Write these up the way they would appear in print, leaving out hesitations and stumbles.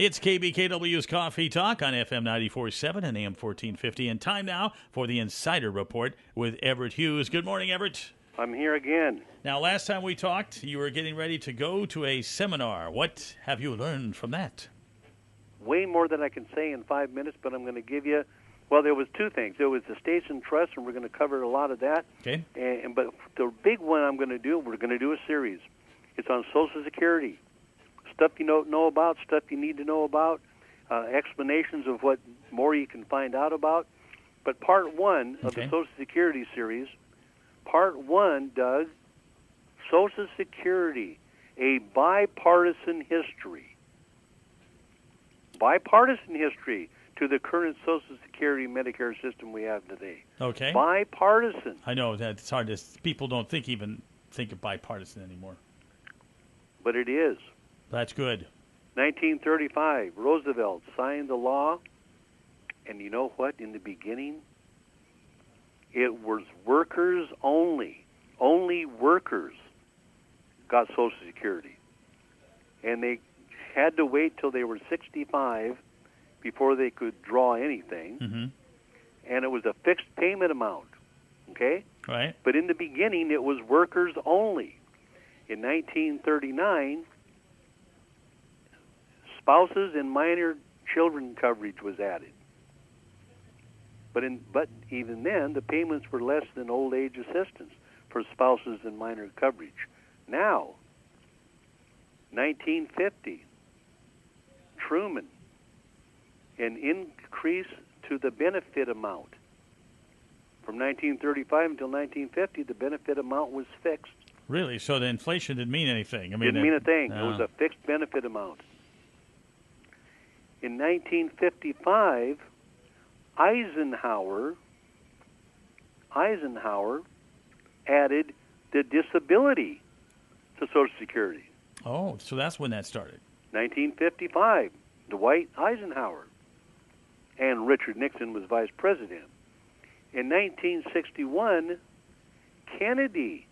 It's KBKW's Coffee Talk on FM 94.7 and AM 1450. And time now for the Insider Report with Everett Hughes. Good morning, Everett. I'm here again. Now, last time we talked, you were getting ready to go to a seminar. What have you learned from that? Way more than I can say in 5 minutes, but I'm going to give you, well, there was two things. There was the states and trust, and we're going to cover a lot of that. Okay. But the big one we're going to do a series. It's on Social Security. Stuff you don't know about, stuff you need to know about, explanations of what more you can find out about. But part one of the Social Security series, part one, Doug, Social Security, a bipartisan history. Bipartisan history to the current Social Security Medicare system we have today. Okay. Bipartisan. I know that it's hard to, people don't even think of bipartisan anymore. But it is. That's good. 1935, Roosevelt signed the law, and you know what? In the beginning, it was workers only. Only workers got Social Security. And they had to wait till they were 65 before they could draw anything. Mm-hmm. And it was a fixed payment amount, okay? Right. But in the beginning, it was workers only. In 1939, spouses and minor children coverage was added. But even then, the payments were less than old age assistance for spouses and minor coverage. Now, 1950, Truman, an increase to the benefit amount. From 1935 until 1950, the benefit amount was fixed. Really? So the inflation didn't mean anything? Didn't mean a thing. No. It was a fixed benefit amount. In 1955, Eisenhower added the disability to Social Security. Oh, so that's when that started. 1955, Dwight Eisenhower. And Richard Nixon was vice president. In 1961, Kennedy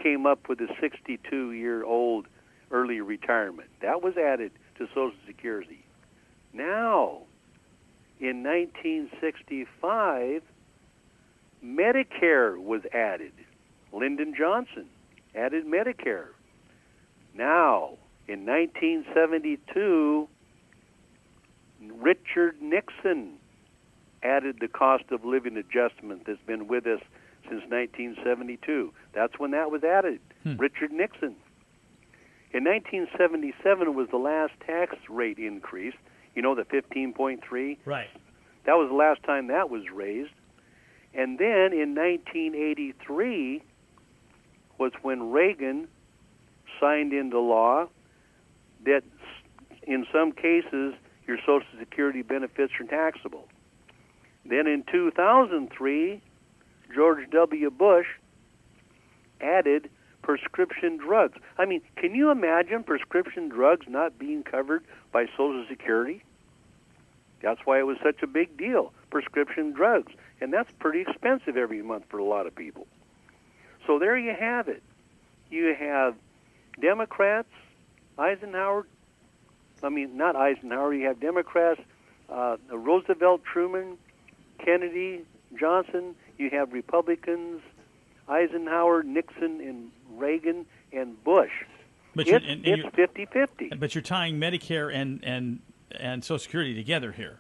came up with a 62-year-old early retirement. That was added to Social Security. Now, in 1965, Medicare was added. Lyndon Johnson added Medicare. Now, in 1972, Richard Nixon added the cost of living adjustment that's been with us since 1972. That's when that was added. Richard Nixon. In 1977 was the last tax rate increase. You know, the 15.3? Right. That was the last time that was raised. And then in 1983 was when Reagan signed into law that in some cases your Social Security benefits are taxable. Then in 2003, George W. Bush added prescription drugs. I mean, can you imagine prescription drugs not being covered by Social Security? That's why it was such a big deal, prescription drugs. And that's pretty expensive every month for a lot of people. So there you have it. You have Democrats, not Eisenhower, you have Democrats, Roosevelt, Truman, Kennedy, Johnson. You have Republicans, Eisenhower, Nixon, and Reagan, and Bush. But it's 50-50. But you're tying Medicare and Social Security together here.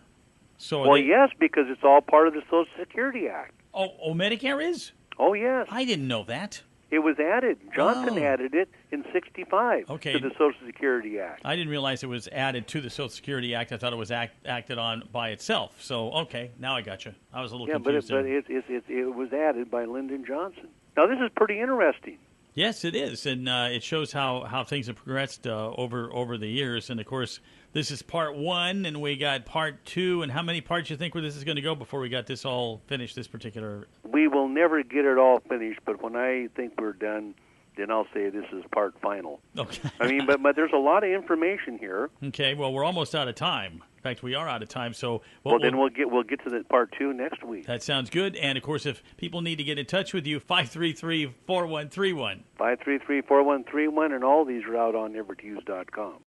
So yes, because it's all part of the Social Security Act. Oh, Medicare is? Oh, yes. I didn't know that. It was added. Johnson added it in 65 to the Social Security Act. I didn't realize it was added to the Social Security Act. I thought it was acted on by itself. So, okay, now I got you. I was a little confused. But it was added by Lyndon Johnson. Now, this is pretty interesting. Yes, it is, and it shows how things have progressed over the years. And, of course, this is part one, and we got part two. And how many parts you think where this is going to go before we got this all finished, this particular? We will never get it all finished, but when I think we're done, then I'll say this is part final. Okay. I mean, but there's a lot of information here. Okay, well, we're almost out of time. In fact, we are out of time. So then we'll get to the part two next week. That sounds good. And, of course, if people need to get in touch with you, 533-4131. 533-4131, and all these are out on everetthughes.com.